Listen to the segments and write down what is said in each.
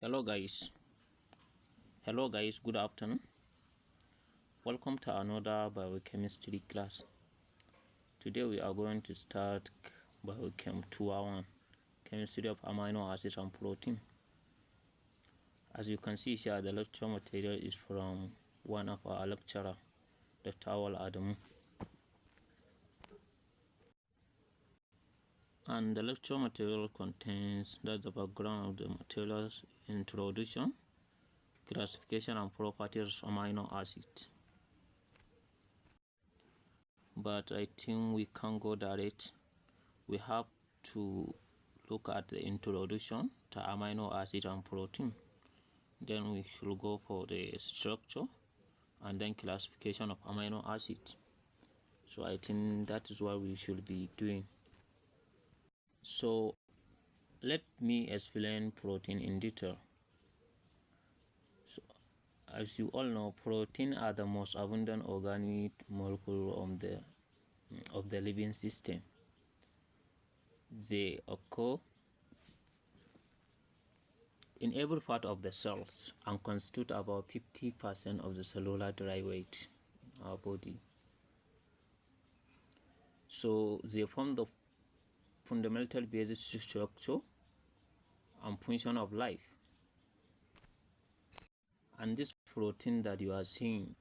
Hello guys, good afternoon. Welcome to another biochemistry class. Today we are going to start biochem 201, chemistry of amino acids and protein. As you can see here, the lecture material is from one of our lecturer, Dr. Adamu. And the lecture material contains the background of the materials, introduction, classification and properties of amino acids. But I think we can go direct. We have to look at the introduction to amino acid and protein. Then we should go for the structure and then classification of amino acids. So I think that is what we should be doing. So let me explain protein in detail. So as you all know, protein are the most abundant organic molecule of the living system. They occur in every part of the cells and constitute about 50% of the cellular dry weight in our body. So they form the fundamental basic structure and function of life. And this protein that you are seeing,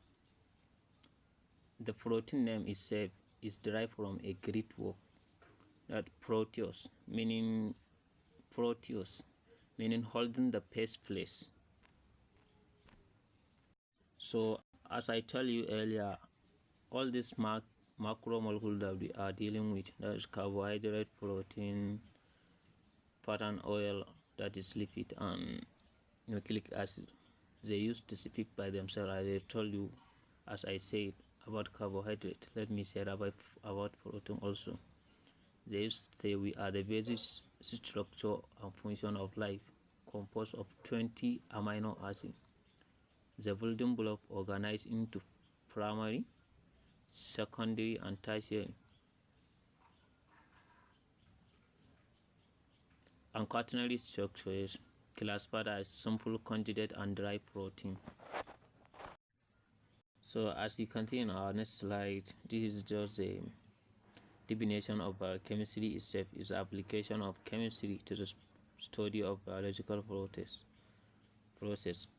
the protein name itself is derived from a Greek word that proteus, meaning holding the first place. So as I tell you earlier, all these macromolecules that we are dealing with, that is carbohydrate, protein, fat and oil, that is lipid, and nucleic acid, they used to speak by themselves. I told you, as I said about carbohydrate, let me say about protein also. They used to say we are the basic structure and function of life, composed of 20 amino acids. The building block organized into primary, secondary, and tertiary, and quaternary structures classified as simple, conjugate, and dry protein. So as you can see in our next slide, this is just a definition of chemistry itself. Is application of chemistry to the study of biological process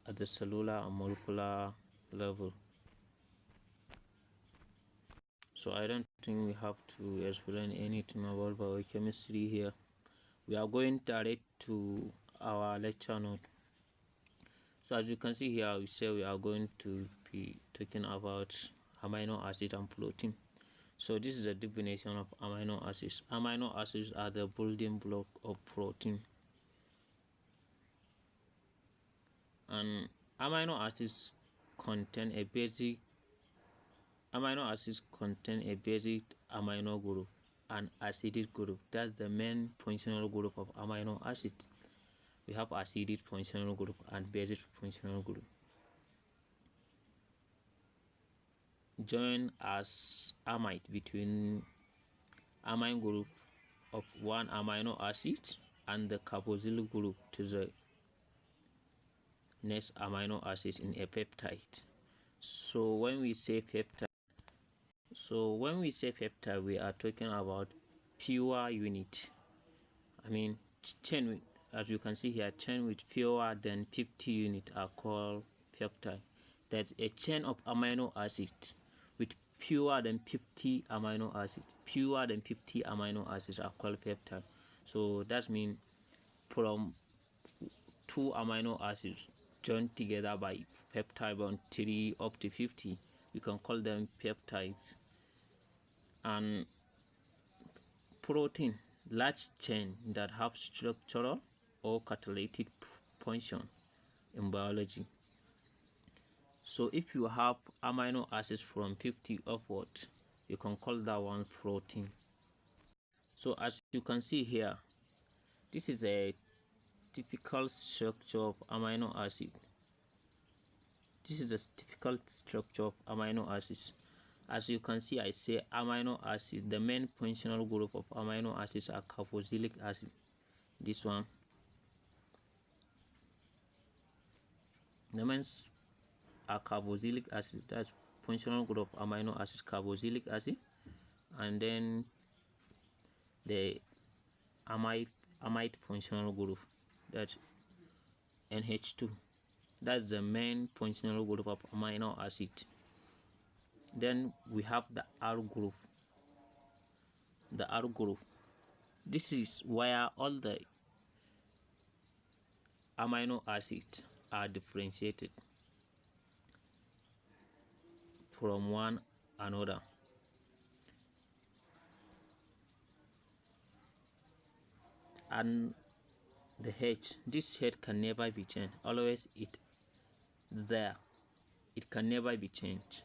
at the cellular and molecular level. So I don't think we have to explain anything about biochemistry here. We are going direct to our lecture note. So as you can see here, we say we are going to be talking about amino acid and protein. So this is a definition of amino acids. Amino acids are the building block of protein. And amino acids contain a basic amino group and acidic group. That's the main functional group of amino acid. We have acidic functional group and basic functional group. Join as amide between amine group of one amino acid and the carboxyl group to the next amino acid in a peptide. So when we say peptide, we are talking about pure unit. I mean chain, as you can see here, chain with fewer than 50 units are called peptide. That's a chain of amino acids with fewer than 50 amino acids. Fewer than 50 amino acids are called peptide. So that means from 2 amino acids joined together by peptide bond 3 up to 50, we can call them peptides. And protein, large chain that have structural or catalytic function in biology. So if you have amino acids from 50 upward, you can call that one protein. So as you can see here, this is a typical structure of amino acid. This is the typical structure of amino acids. As you can see, I say amino acids. The main functional group of amino acids are carboxylic acid. This one. remains are carboxylic acid, that's functional group of amino acid, carboxylic acid, and then the amide functional group, that's NH2. That's the main functional group of amino acid. Then we have the R group. The R group, this is where all the amino acids are differentiated from one another. And the H, this H can never be changed. Always it's there. It can never be changed.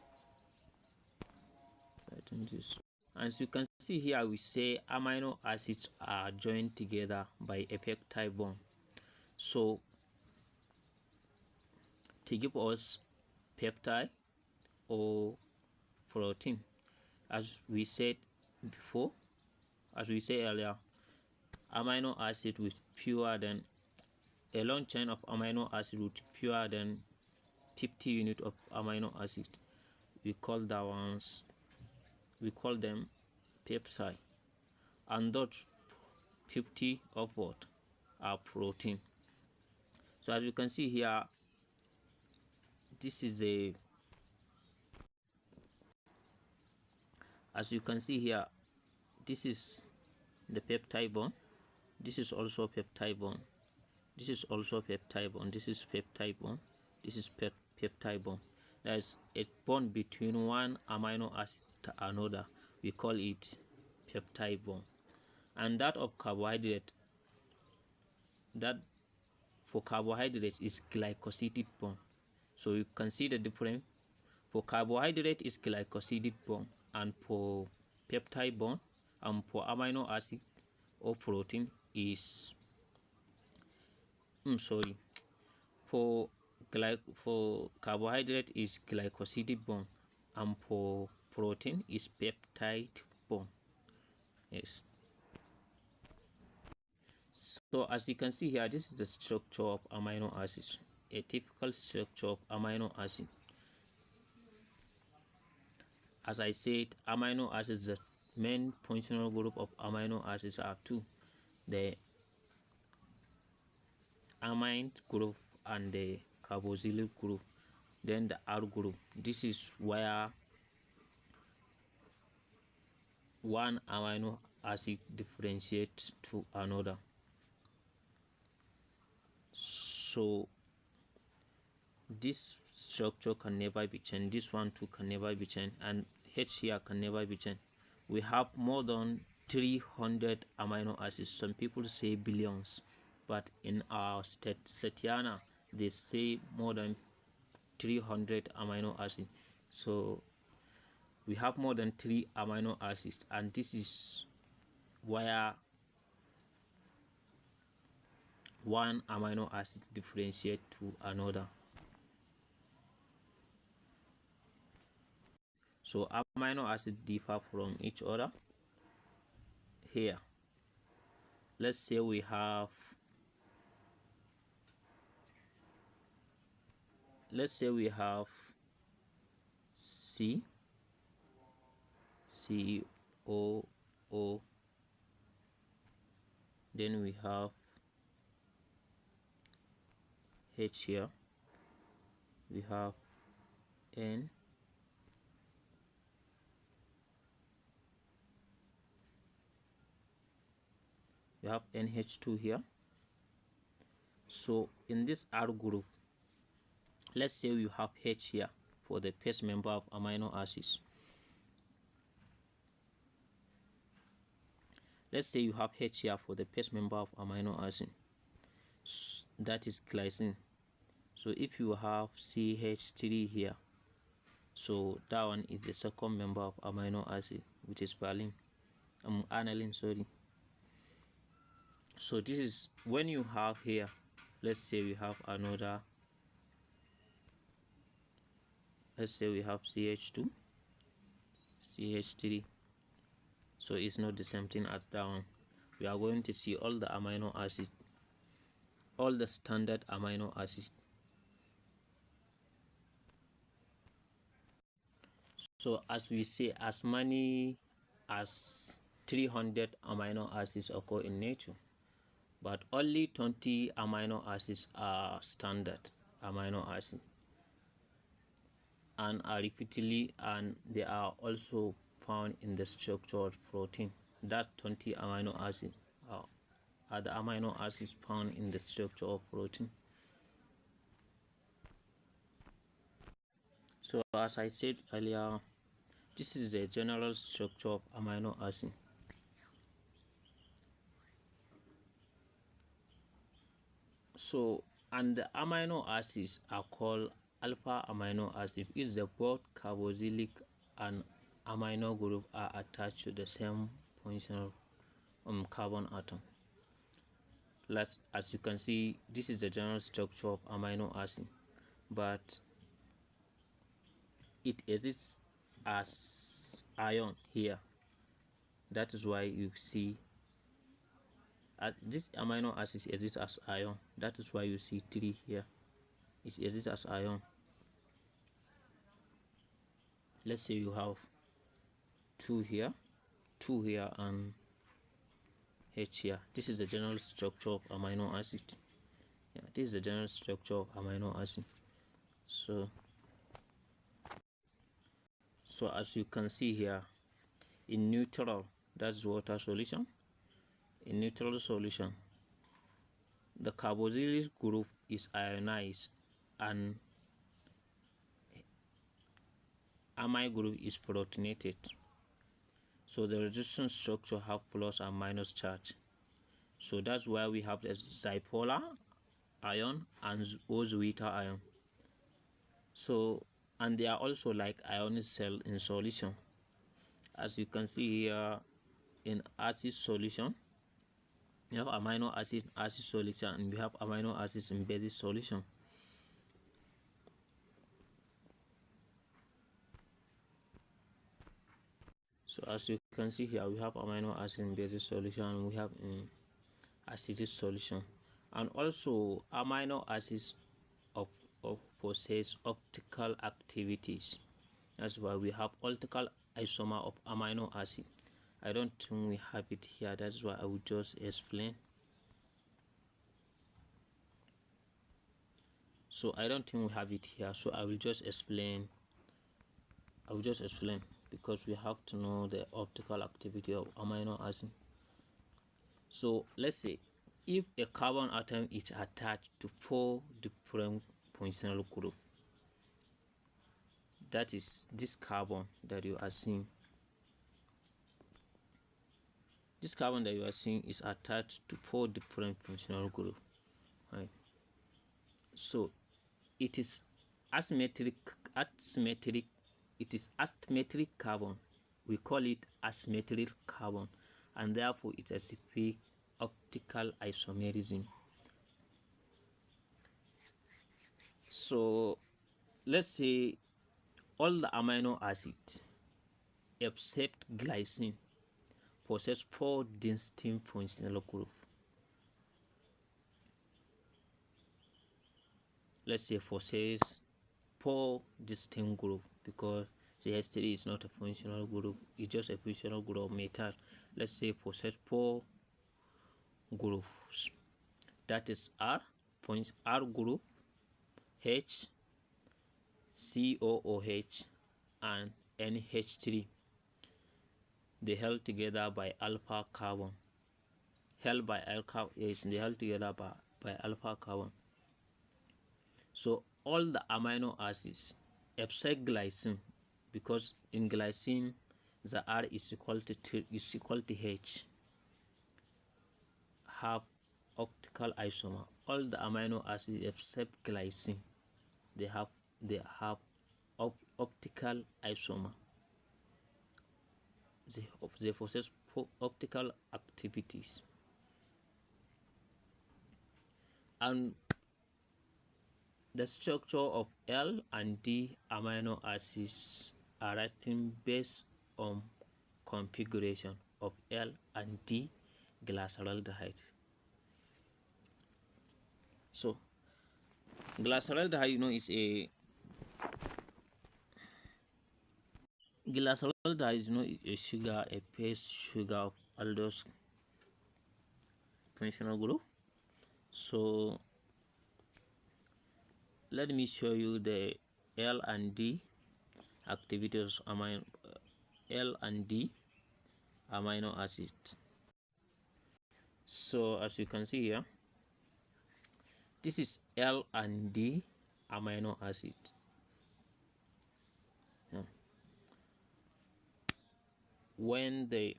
As you can see here, we say amino acids are joined together by a peptide bond. So to give us peptide or protein, as we said before, as we said earlier, amino acid with fewer than a long chain of amino acid with fewer than 50 units of amino acid, we call them peptide, and those 50 of what are protein. So as you can see here, this is the this is the peptide bond. This is also peptide bond. This is also peptide bond. This is peptide bond. This is peptide bond. There's a bond between one amino acid to another. We call it peptide bond. And that of carbohydrate, that for carbohydrates is glycosidic bond. So you can see the difference. For carbohydrate is glycosidic bond, and for peptide bond and for amino acid or protein is for carbohydrate is glycosidic bond, and for protein is peptide bond. Yes. So as you can see here, this is the structure of amino acids, a typical structure of amino acid. As I said, amino acids, the main functional group of amino acids are two: the amine group and the carboxylic group. Then the R group, this is where one amino acid differentiates to another. So this structure can never be changed. This one too can never be changed, and H here can never be changed. We have more than 300 amino acids. Some people say billions, but in our Setiana they say more than 300 amino acids. So we have more than 3 amino acids, and this is where one amino acid differentiate to another. So amino acids differ from each other. Here, let's say we have C, O, O, then we have H here, we have N, we have NH2 here. So in this R group, let's say you have H here for the first member of amino acids. Let's say you have H here for the first member of amino acid, that is glycine. So if you have CH3 here, so that one is the second member of amino acid, which is aniline, sorry. So this is when you have here, let's say we have another, let's say we have CH2, CH3. So it's not the same thing as that one. We are going to see all the amino acids, all the standard amino acids. So as we say, as many as 300 amino acids occur in nature, but only 20 amino acids are standard amino acids and are repeatedly, and they are also found in the structured protein. That 20 amino acids are the amino acids found in the structure of protein. So as I said earlier, this is the general structure of amino acid. So, and the amino acids are called alpha amino acids. Is the both carboxylic and amino group are attached to the same functional carbon atom. As you can see, this is the general structure of amino acid, but it exists as ion here. That is why you see this amino acid exists as ion. That is why you see 3 here. It exists as ion. Let's say you have 2 here, and H here. This is the general structure of amino acid. Yeah, this is the general structure of amino acid. So as you can see here, in neutral, that's water solution. In neutral solution, the carboxylic group is ionized and amide group is protonated. So the resistance structure have plus and minus charge. So that's why we have the dipolar ion and O-zwitter ion. So, and they are also like ionic cell in solution. As you can see here, in acid solution, you have amino acid solution, and we have amino acids in basic solution. So as you can see here, we have amino acid in basic solution, and we have in acidic solution, and also amino acids of possess optical activities. That's why we have optical isomer of amino acid. I don't think we have it here. That's why I will just explain. So I don't think we have it here. So I will just explain. Because we have to know the optical activity of amino acid. So let's say if a carbon atom is attached to 4 different functional groups, that is this carbon that you are seeing. This carbon that you are seeing is attached to 4 different functional groups, right? So it is asymmetric. It is asymmetric carbon. We call it asymmetric carbon, and therefore it has a optical isomerism. So let's say all the amino acids except glycine possess 4 distinct functional groups. Let's say possess 4 distinct groups, because CH3 is not a functional group, it's just a functional group of metal. Let's say possess 4 groups. That is R group, H, COOH, and NH3. They held together by alpha carbon. They held together by alpha carbon. So all the amino acids except glycine, because in glycine the R is equal to H, have optical isomer. All the amino acids except glycine, they have optical isomer. They possess optical activities. And the structure of L and D amino acids are written based on configuration of L and D glyceraldehyde. So glyceraldehyde, is a Glycerol is a sugar, a base sugar of aldose functional group. So let me show you the L and D activities amino L and D amino acids. So as you can see here, this is L and D amino acid. Yeah. When the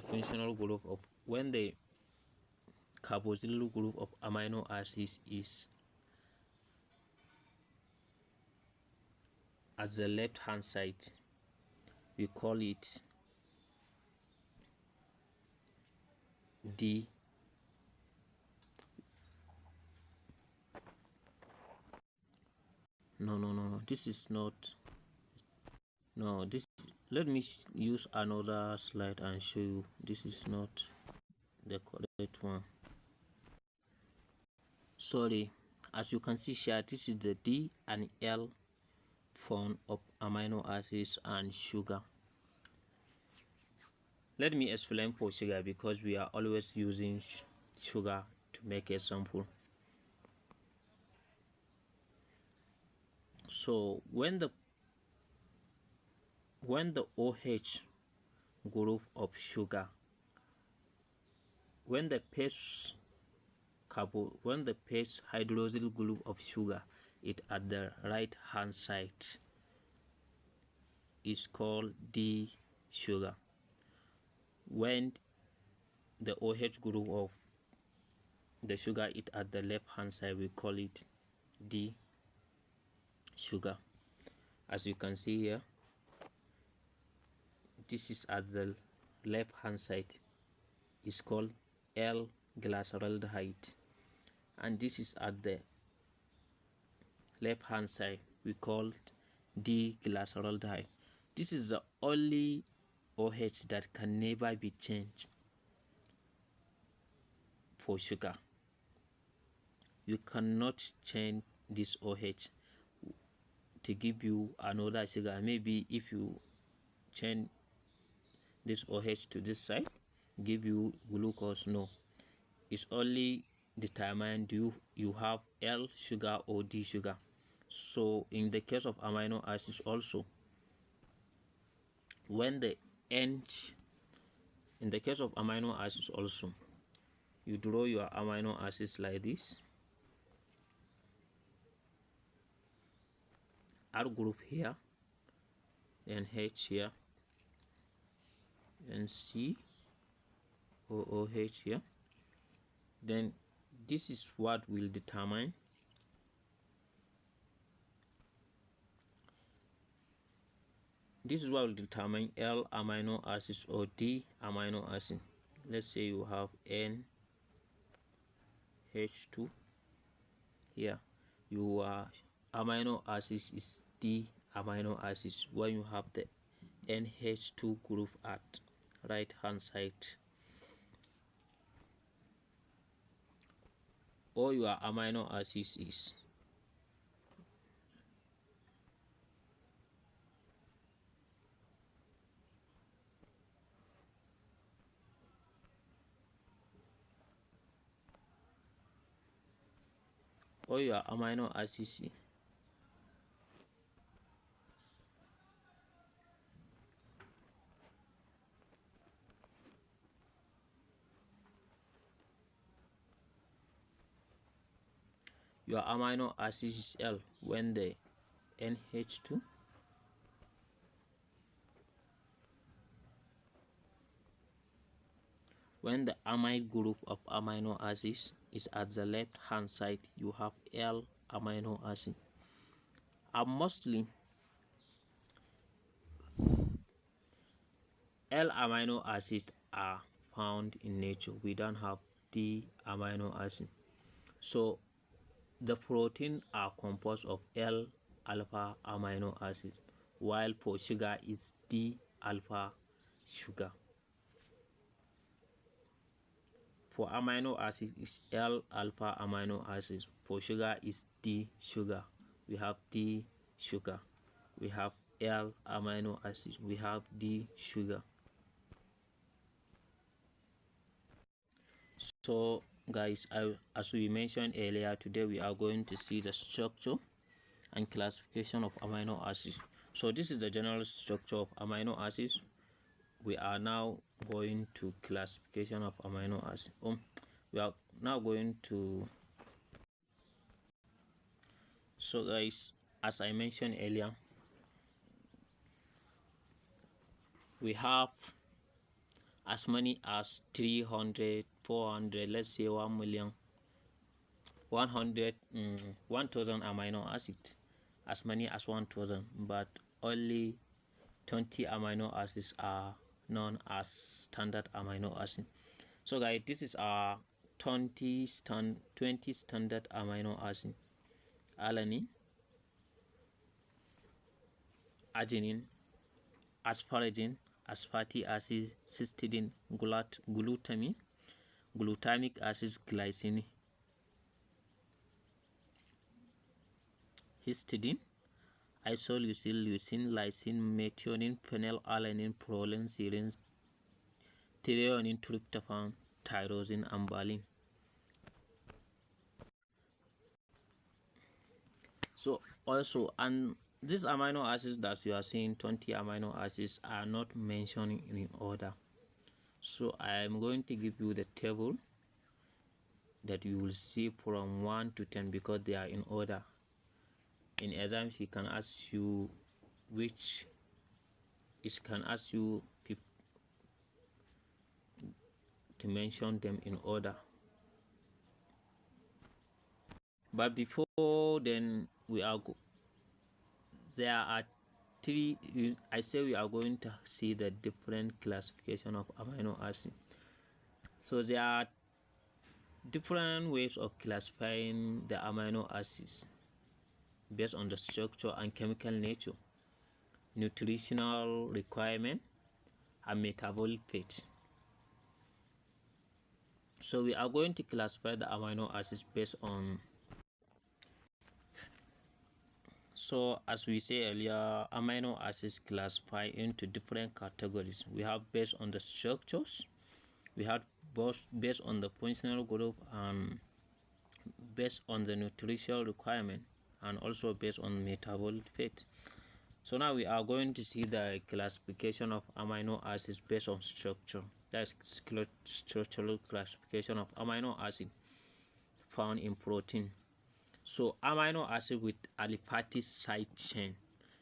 functional group of the carboxyl group of amino acids is at the left hand side, we call it D. No, this is not. No, this, let me use another slide and show you. This is not the correct one. Sorry, as you can see here, this is the D and L form of amino acids and sugar. Let me explain for sugar, because we are always using sugar to make a sample. So when the OH group of sugar, when the base hydroxyl group of sugar is at the right hand side, is called D sugar. When the OH group of the sugar is at the left hand side, we call it D sugar. As you can see here, this is at the left hand side, is called L-glyceraldehyde, and this is at the left hand side, we call D-glyceraldehyde. This is the only OH that can never be changed for sugar. You cannot change this OH to give you another sugar. Maybe if you change this OH to this side, give you glucose. No, it's only determined you have L sugar or D sugar. So in the case of amino acids also, when the end, in the case of amino acids also, you draw your amino acids like this. R group here, and H here, and C or OH here. Then this is what will determine L amino acids or D amino acid. Let's say you have NH2 here, your amino acids is D amino acids when you have the NH2 group at right hand side, or your amino acids is your amino acids is L when the NH2 when the amide group of amino acids is at the left hand side, you have L amino acid. And mostly L amino acids are found in nature. We don't have D amino acid. So the protein are composed of L alpha amino acid, while for sugar is D alpha sugar. For amino acid is L alpha amino acid. For sugar is D sugar. We have D sugar. we have L amino acid, we have D sugar. So guys, as we mentioned earlier, today we are going to see the structure and classification of amino acids. So this is the general structure of amino acids. We are now going to classification of amino acids. We are now going to, so guys, as I mentioned earlier, we have as many as 300, 400, let's say 1 million, 100, 1000 amino acids, as many as 1000, but only 20 amino acids are known as standard amino acid. So guys, this is our 20 standard amino acid: alanine, arginine, asparagine, fatty acid, cysteine, glutamine, glutamic acid, glycine, histidine, isoleucine, leucine, lysine, methionine, phenylalanine, proline, serine, threonine, tryptophan, tyrosine, and valine. So also, and these amino acids that you are seeing, 20 amino acids, are not mentioned in order. So I am going to give you the table that you will see from 1 to 10 because they are in order. In exams, he can ask you which, it can ask you to mention them in order. But before then, there are three. I say we are going to see the different classification of amino acid. So there are different ways of classifying the amino acids based on the structure and chemical nature, nutritional requirement, and metabolic fate. So we are going to classify the amino acids based on, so as we say earlier, amino acids classify into different categories. We have based on the structures, we have both based on the functional group, and based on the nutritional requirement, and also based on metabolic fate. So now we are going to see the classification of amino acids based on structure. That's structural classification of amino acid found in protein. So amino acid with aliphatic side chain,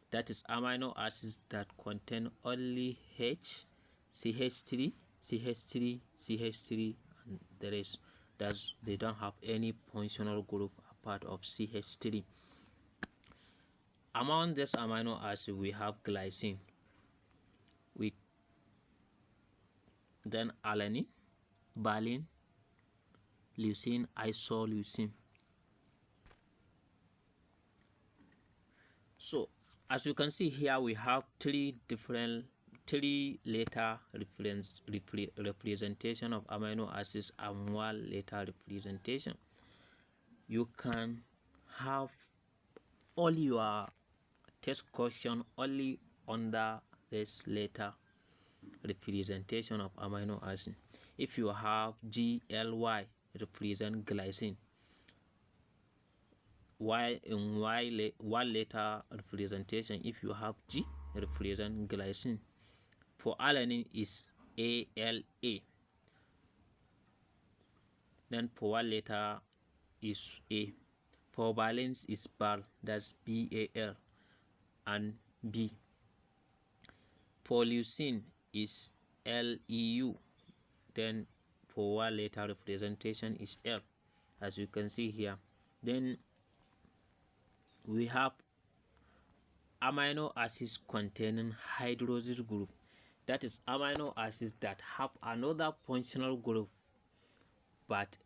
that is amino acids that contain only H, CH3, CH3, CH3, and the rest. That's, they don't have any functional group apart of CH3. Among this amino acid, we have glycine, with then alanine, valine, leucine, isoleucine. So as you can see here, we have three letter representation of amino acids and 1 letter representation. You can have all your test question only under this letter representation of amino acid. If you have GLY, represent glycine, while in 1 letter representation, if you have G, represent glycine. For alanine is ALA. Then for 1 letter is A. For valence is BAL, that's BAL, and B. For leucine is LEU. Then for 1 letter representation is L, as you can see here. Then we have amino acids containing hydroxyl group, that is amino acids that have another functional group but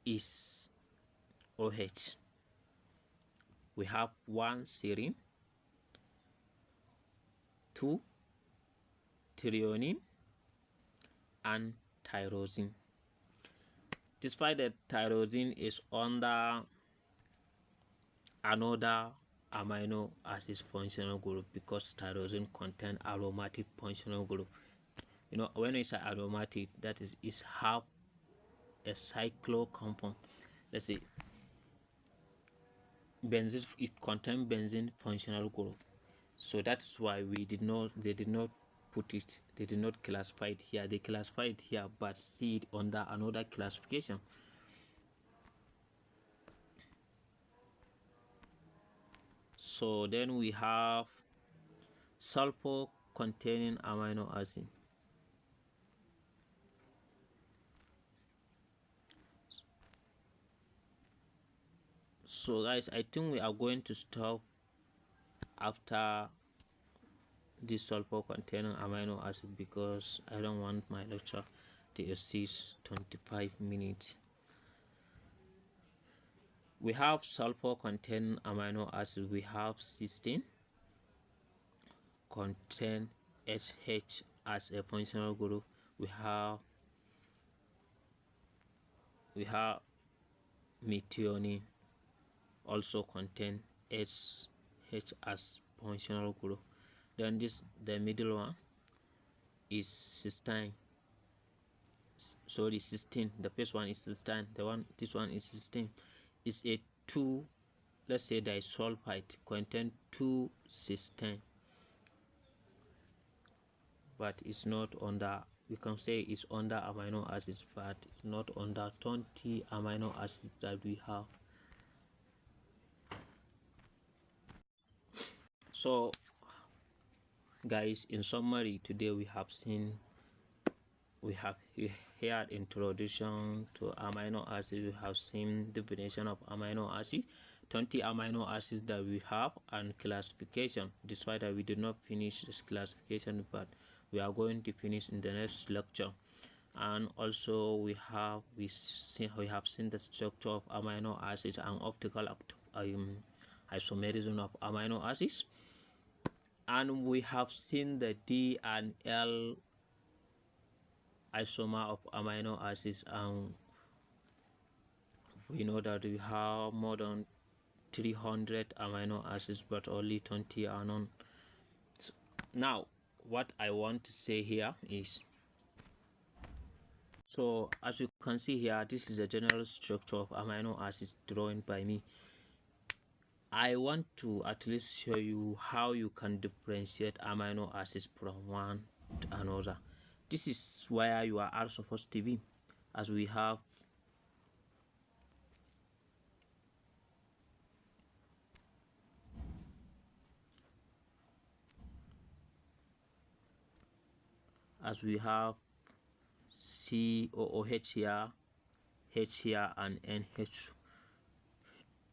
is OH. We have 1 serine, 2 threonine, and tyrosine. Despite that tyrosine is under another amino acid functional group because tyrosine contain aromatic functional group. You know, when we say aromatic, that is half a cyclo compound. Let's say benzene, it contains benzene functional group. So that's why they did not put it, they did not classify it here. They classified it here but see it under another classification. So then we have sulfur containing amino acid. So guys, I think we are going to stop after this sulfur containing amino acid because I don't want my lecture to exceed 25 minutes. We have sulfur containing amino acid. We have cysteine contain HH as a functional group. We have methionine also contain SH as functional group. Then the middle one is cysteine. Sorry, cysteine. The first one is cysteine. This one is cysteine. It's a 2, let's say disulfide, contain 2 cysteine, but it's not under, we can say it's under amino acids, but not under 20 amino acids that we have. So guys, in summary, today we have heard introduction to amino acids. We have seen definition of amino acid, 20 amino acids that we have, and classification. Despite that we did not finish this classification, but we are going to finish in the next lecture. And also we have seen the structure of amino acids and optical isomerism of amino acids, and we have seen the D and L isomer of amino acids, and we know that we have more than 300 amino acids, but only 20 are known. So now what I want to say here is, so as you can see here, this is the general structure of amino acids drawn by me. I want to at least show you how you can differentiate amino acids from one to another. This is where you are supposed to be, as we have COOH here, H here, and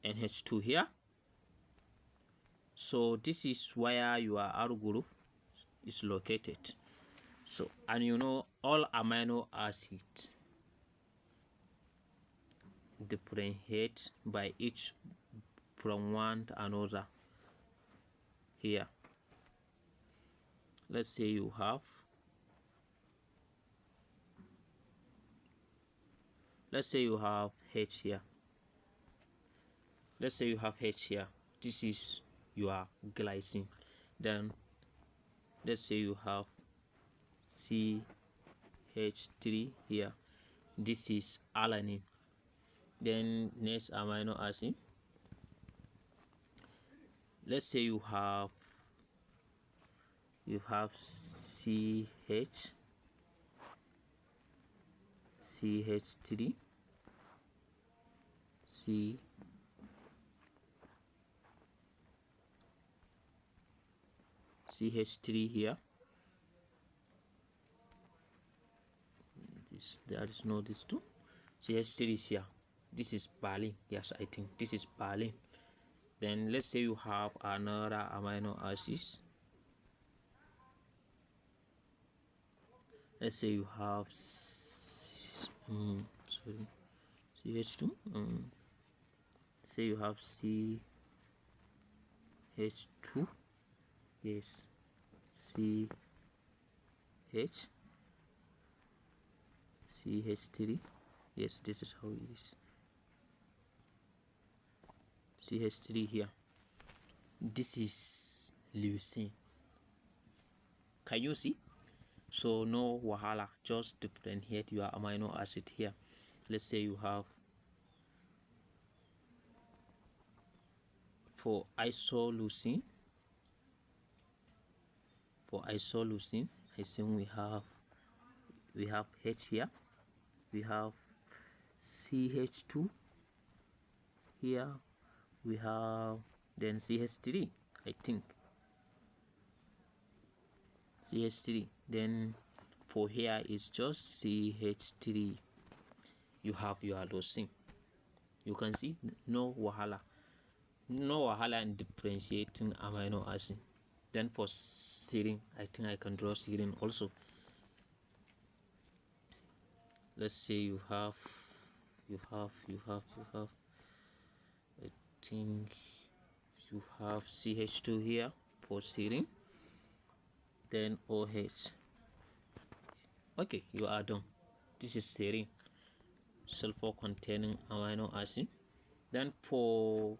NH2 here. So this is where your R group is located. So, and you know, all amino acids differentiate by each from one to another. Here, let's say you have H here. Let's say you have H here. This is your glycine. Then let's say you have CH3 here. This is alanine. Then next amino acid, let's say you have CH3 CH3 here. There is no this two. CH3 is here. This is valine. Yes, I think this is valine. Then let's say you have another amino acids. Let's say you have CH2. Say you have CH2. Yes, CH3. Yes, this is how it is. CH3 here. this is leucine. Can you see? So no wahala, just differentiate your amino acid here. Let's say you have for isoleucine. I think we have H here, we have CH2 here, we have then CH3, I think CH3, then for here is just CH3. You have your leucine. You can see no wahala in differentiating amino acid. Then for serine, I think I can draw serine also. Let's say you have I think you have CH2 here for serine, then OH. Okay, you are done. This is serine, sulfur containing amino acid. Then for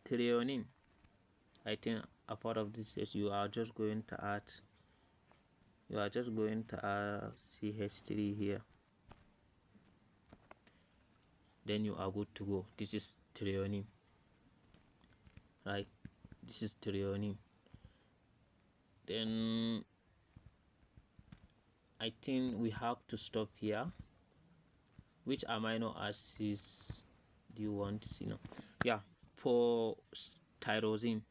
threonine, I think a part of this is you are just going to add CH3 here, then you are good to go. This is threonine, right? This is threonine. Then I think we have to stop here. Which amino acids do you want to see now? Yeah, for tyrosine,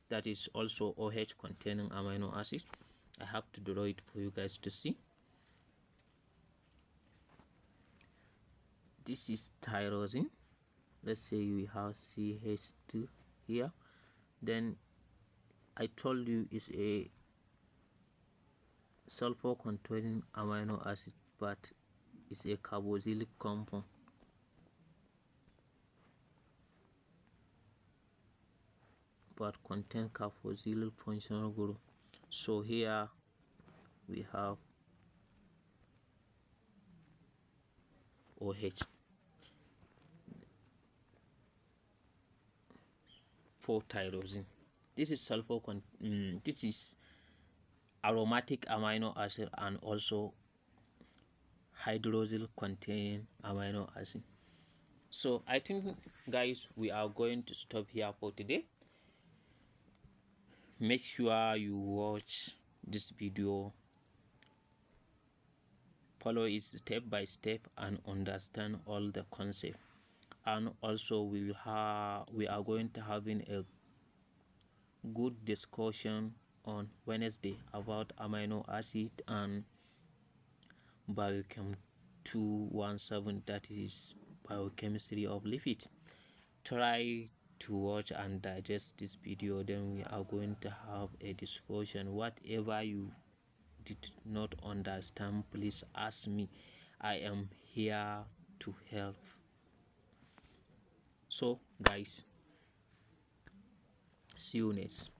that is also OH containing amino acid. I have to draw it for you guys to see. This is tyrosine. Let's say we have CH2 here. Then I told you it's a sulfur containing amino acid, but it's a carboxylic compound. But contain carboxylyl functional group. So here we have OH. For tyrosine, this is this is aromatic amino acid and also hydroxyl containing amino acid. So I think, guys, we are going to stop here for today. Make sure you watch this video, follow it step by step and understand all the concept. And also we are going to having a good discussion on Wednesday about amino acid and biochem 217, that is biochemistry of lipid. Try to watch and digest this video, then we are going to have a discussion. Whatever you did not understand, please ask me. I am here to help. So guys, see you next.